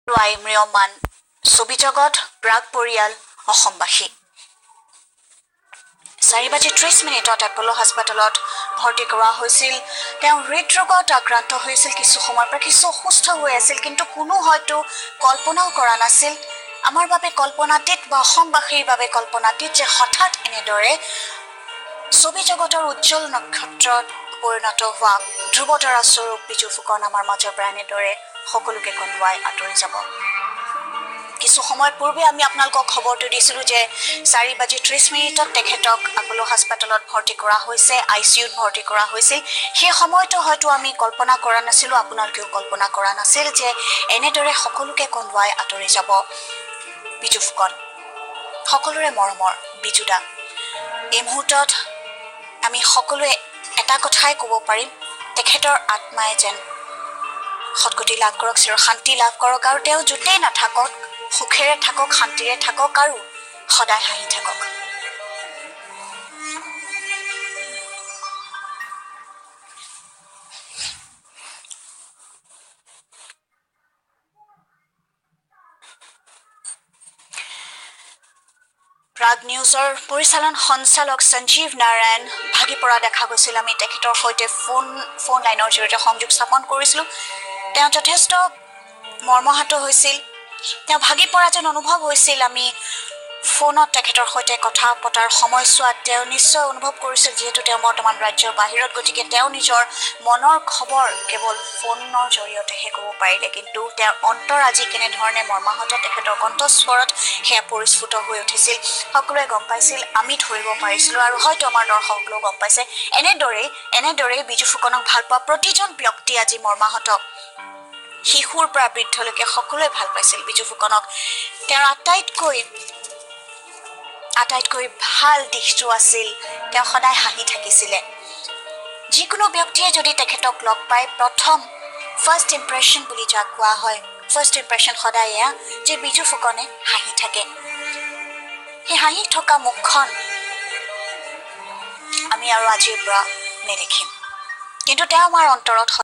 ম্ৰিয়মান ছবি জগত প্ৰাগ পৰিয়াল অসমবাসী 4:30 এপল' হাস্পাতালত ভৰ্তি কৰোৱা হৈছিল তেওঁ হৃদৰোগত আক্ৰান্ত হৈছিল কিছু সময়ৰ পৰা কিছু অসুস্থ হৈ আছিল কিন্তু কোনো হয়তো কল্পনাও কৰা নাছিল আমাৰ বাবে কল্পনাতীত বা অসমবাসীৰ বাবে কল্পনাতীত যে হঠাৎ এনেদৰে ছবি জগতৰ উজ্জ্বল নক্ষত্ৰত পৰিণত হোৱা ধ্ৰুৱতাৰা স্বৰূপ বিজু ফুকন আমাৰ মাজৰ পৰা এনেদৰে সকলোকে কন্দুৱাই আঁতৰি যাব কিছু সময় পূৰ্বে আমি আপোনালোকক খবৰটো দিছিলো যে 4:30 তেখেতক আপলো হাস্পাতালত ভৰ্তি কৰা হৈছে আইসিইউত ভৰ্তি কৰা হৈছিল সেই সময়টো হয়তো আমি কল্পনা কৰা নাছিলো আপোনালোকেও কল্পনা কৰা নাছিল যে এনেদৰে সকলোকে কন্দুৱাই আঁতৰি যাব বিজু ফুকন সকলোৰে মৰমৰ বিজুদা এই মুহূৰ্তত আমি সকলোৱে এটা কথাই ক'ব পাৰিম তেখেতৰ আত্মাই যেন সৎগতি লাভ কৰক চিৰ শান্তি লাভ কৰক আৰু তেওঁ য'তেই নাথাকক সুখেৰে থাকক শান্তিৰে থাকক আৰু সদায় হাঁহি থাকক প্ৰাগ নিউজৰ পৰিচালন সঞ্চালক সঞ্জীৱ নাৰায়ণ ভাগি পৰা দেখা গৈছিল আমি তেখেতৰ সৈতে ফোন লাইনৰ জৰিয়তে সংযোগ স্থাপন কৰিছিলোঁ তেওঁ যথেষ্ট মৰ্মাহত হৈছিল তেওঁ ভাগি পৰা যেন অনুভৱ হৈছিল আমি ফোনত তেখেতৰ সৈতে কথা পতাৰ সময়ছোৱাত তেওঁ নিশ্চয় অনুভৱ কৰিছিল যিহেতু তেওঁ বৰ্তমান ৰাজ্যৰ বাহিৰত গতিকে তেওঁ নিজৰ মনৰ খবৰ কেৱল ফোনৰ জৰিয়তেহে ক'ব পাৰিলে কিন্তু তেওঁৰ অন্তৰ আজি কেনেধৰণে মৰ্মাহত তেখেতৰ কণ্ঠস্বৰত সেয়া পৰিস্ফুট হৈ উঠিছিল সকলোৱে গম পাইছিল আমি ধৰিব পাৰিছিলোঁ আৰু হয়তো আমাৰ দৰ্শকসকলেও গম পাইছে এনেদৰে বিজু ফুকনক ভাল পোৱা প্ৰতিজন ব্যক্তি আজি মৰ্মাহত শিশুৰ পৰা বৃদ্ধলৈকে সকলোৱে ভাল পাইছিল বিজু ফুকনক তেওঁৰ আটাইতকৈ ভাল দিশটো আছিল তেওঁ সদায় হাঁহি থাকিছিলে যিকোনো ব্যক্তিয়ে যদি তেখেতক লগ পায় প্ৰথম ফাৰ্ষ্ট ইম্প্ৰেশ্যন বুলি যাক কোৱা হয় ফাৰ্ষ্ট ইম্প্ৰেশ্যন সদায় এয়া যে বিজু ফুকনে হাঁহি থাকে সেই হাঁহি থকা মুখখন আমি আৰু আজিৰ পৰা নেদেখিম কিন্তু তেওঁ আমাৰ অন্তৰত